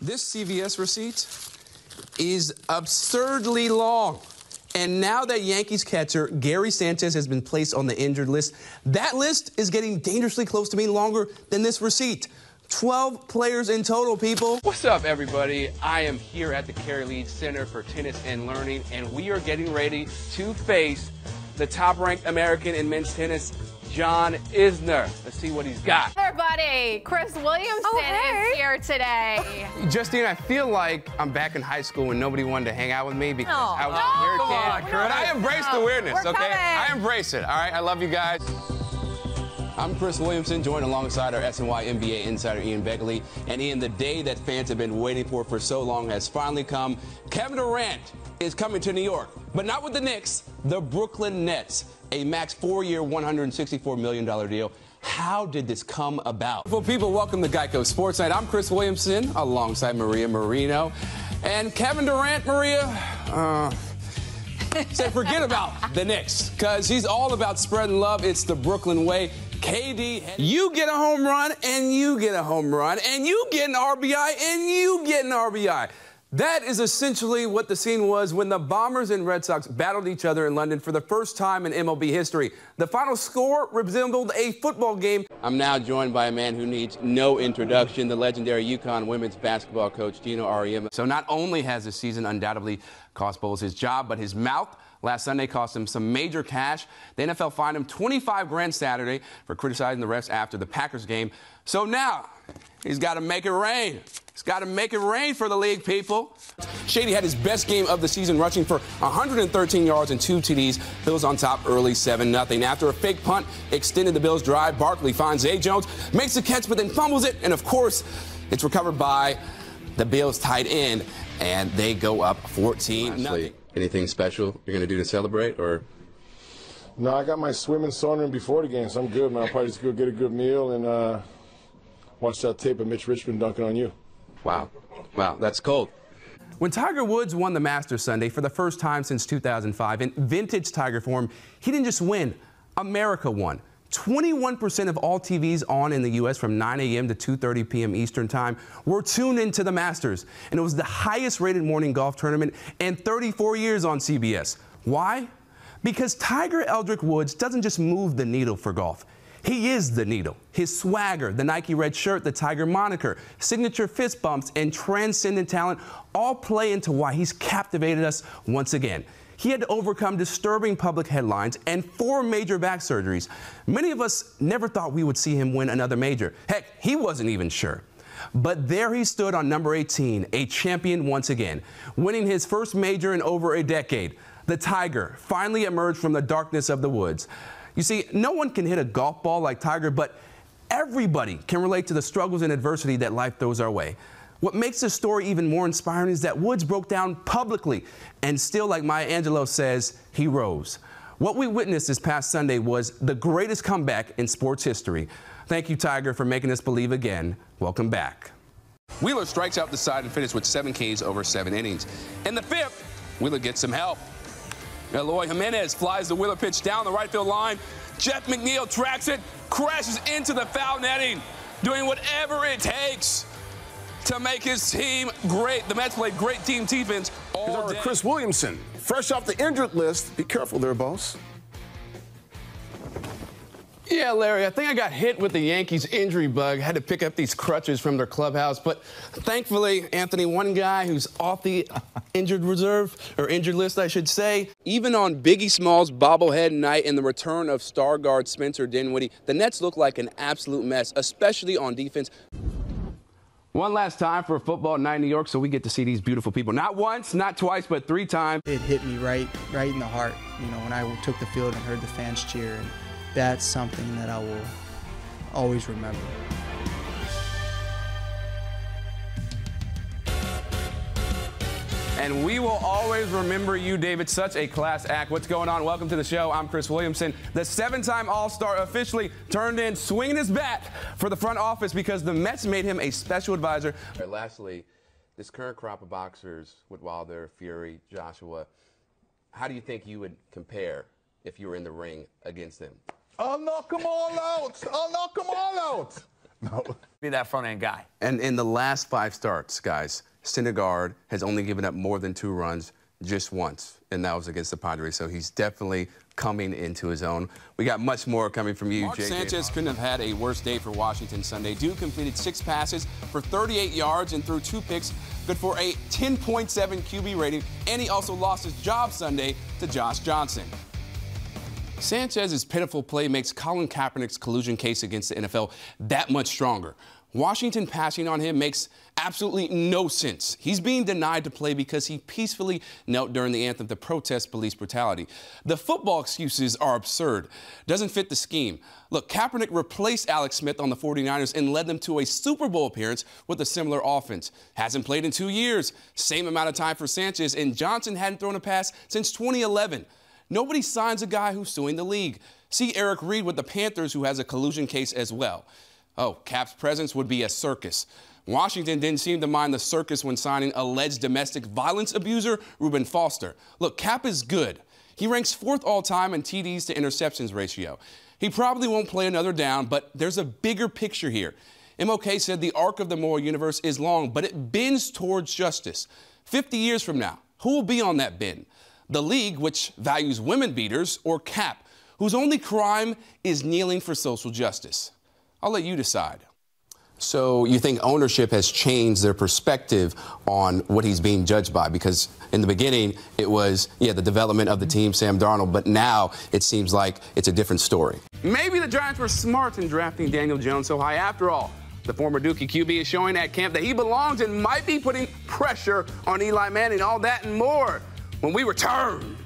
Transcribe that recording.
This CVS receipt is absurdly long. And now that Yankees catcher Gary Sanchez has been placed on the injured list, that list is getting dangerously close to being longer than this receipt. 12 players in total, people. What's up, everybody? I am here at the Kerry Leeds Center for Tennis and Learning, and we are getting ready to face the top-ranked American in men's tennis, John Isner. Let's see what he's got. Everybody, Chris Williamson is here today. Justine, I feel like I'm back in high school when nobody wanted to hang out with me because I was a weird kid. But I embrace the weirdness, okay? I embrace it, all right? I love you guys. I'm Chris Williamson, joined alongside our SNY NBA insider Ian Begley. And Ian, the day that fans have been waiting for so long has finally come. Kevin Durant is coming to New York, but not with the Knicks, the Brooklyn Nets. A max 4-year, $164 million deal. How did this come about? Well, people, welcome to Geico Sports Night. I'm Chris Williamson alongside Maria Marino. And Kevin Durant, Maria, said forget about the Knicks because he's all about spreading love. It's the Brooklyn way. KD, you get a home run, and you get a home run, and you get an RBI, and you get an RBI. That is essentially what the scene was when the Bombers and Red Sox battled each other in London for the first time in MLB history. The final score resembled a football game. I'm now joined by a man who needs no introduction, the legendary UConn women's basketball coach, Gino Auriemma. So not only has the season undoubtedly cost Bowles his job, but his mouth last Sunday cost him some major cash. The NFL fined him $25 grand Saturday for criticizing the refs after the Packers game. So now he's got to make it rain. He's got to make it rain for the league, people. Shady had his best game of the season, rushing for 113 yards and 2 TDs. Bills on top early 7-0. After a fake punt extended the Bills' drive, Barkley finds Zay Jones, makes the catch, but then fumbles it. And, of course, it's recovered by the Bills' tight end, and they go up 14-0. Anything special you're going to do to celebrate, or? No, I got my swimming, sauning before the game, so I'm good, man. I'll probably just go get a good meal and watch that tape of Mitch Richmond dunking on you. Wow. Wow, that's cold. When Tiger Woods won the Masters Sunday for the first time since 2005 in vintage Tiger form, he didn't just win. America won. 21% of all TVs on in the U.S. from 9 a.m. to 2:30 p.m. Eastern Time were tuned into the Masters, and it was the highest-rated morning golf tournament in 34 years on CBS. Why? Because Tiger Eldrick Woods doesn't just move the needle for golf. He is the needle. His swagger, the Nike red shirt, the Tiger moniker, signature fist bumps, and transcendent talent all play into why he's captivated us once again. He had to overcome disturbing public headlines and 4 major back surgeries. Many of us never thought we would see him win another major. Heck, he wasn't even sure. But there he stood on number 18, a champion once again, winning his first major in over a decade. The Tiger finally emerged from the darkness of the woods. You see, no one can hit a golf ball like Tiger, but everybody can relate to the struggles and adversity that life throws our way. What makes this story even more inspiring is that Woods broke down publicly, and still, like Maya Angelou says, he rose. What we witnessed this past Sunday was the greatest comeback in sports history. Thank you, Tiger, for making us believe again. Welcome back. Wheeler strikes out the side and finished with 7 Ks over 7 innings. In the 5th, Wheeler gets some help. Eloy Jimenez flies the Wheeler pitch down the right field line. Jeff McNeil tracks it, crashes into the foul netting, doing whatever it takes to make his team great. The Mets played great team defense all day. Chris Williamson, fresh off the injured list. Be careful there, boss. Yeah, Larry, I think I got hit with the Yankees injury bug. Had to pick up these crutches from their clubhouse. But thankfully, Anthony, one guy who's off the injured reserve, or injured list, I should say. Even on Biggie Smalls' bobblehead night and the return of star guard Spencer Dinwiddie, the Nets look like an absolute mess, especially on defense. One last time for a football night in New York, so we get to see these beautiful people. Not once, not twice, but 3 times. It hit me right in the heart, you know, when I took the field and heard the fans cheer. And that's something that I will always remember. And we will always remember you, David. Such a class act. What's going on? Welcome to the show. I'm Chris Williamson. The 7-time All-Star officially turned in swinging his bat for the front office because the Mets made him a special advisor. Right, lastly, this current crop of boxers with Wilder, Fury, Joshua, how do you think you would compare if you were in the ring against them? I'll knock them all out. I'll knock them all out. No. Be that front-end guy. And in the last 5 starts, guys, Syndergaard has only given up more than 2 runs just once, and that was against the Padres. So he's definitely coming into his own. We got much more coming from you, Mark JJ. Sanchez couldn't have had a worse day for Washington Sunday. Dude completed 6 passes for 38 yards and threw 2 picks, good for a 10.7 QB rating, and he also lost his job Sunday to Josh Johnson. Sanchez's pitiful play makes Colin Kaepernick's collusion case against the NFL that much stronger. Washington passing on him makes absolutely no sense. He's being denied to play because he peacefully knelt during the anthem to protest police brutality. The football excuses are absurd. Doesn't fit the scheme. Look, Kaepernick replaced Alex Smith on the 49ers and led them to a Super Bowl appearance with a similar offense. Hasn't played in 2 years. Same amount of time for Sanchez, and Johnson hadn't thrown a pass since 2011. Nobody signs a guy who's suing the league. See Eric Reed with the Panthers, who has a collusion case as well. Oh, Cap's presence would be a circus. Washington didn't seem to mind the circus when signing alleged domestic violence abuser Reuben Foster. Look, Cap is good. He ranks 4th all-time in TDs to interceptions ratio. He probably won't play another down, but there's a bigger picture here. MLK said the arc of the moral universe is long, but it bends towards justice. 50 years from now, who will be on that bend? The league, which values women beaters, or Cap, whose only crime is kneeling for social justice? I'll let you decide. So you think ownership has changed their perspective on what he's being judged by? Because in the beginning, it was, the development of the team, Sam Darnold, but now it seems like it's a different story. Maybe the Giants were smart in drafting Daniel Jones so high after all. The former Dookie QB is showing at camp that he belongs and might be putting pressure on Eli Manning. All that and more when we return.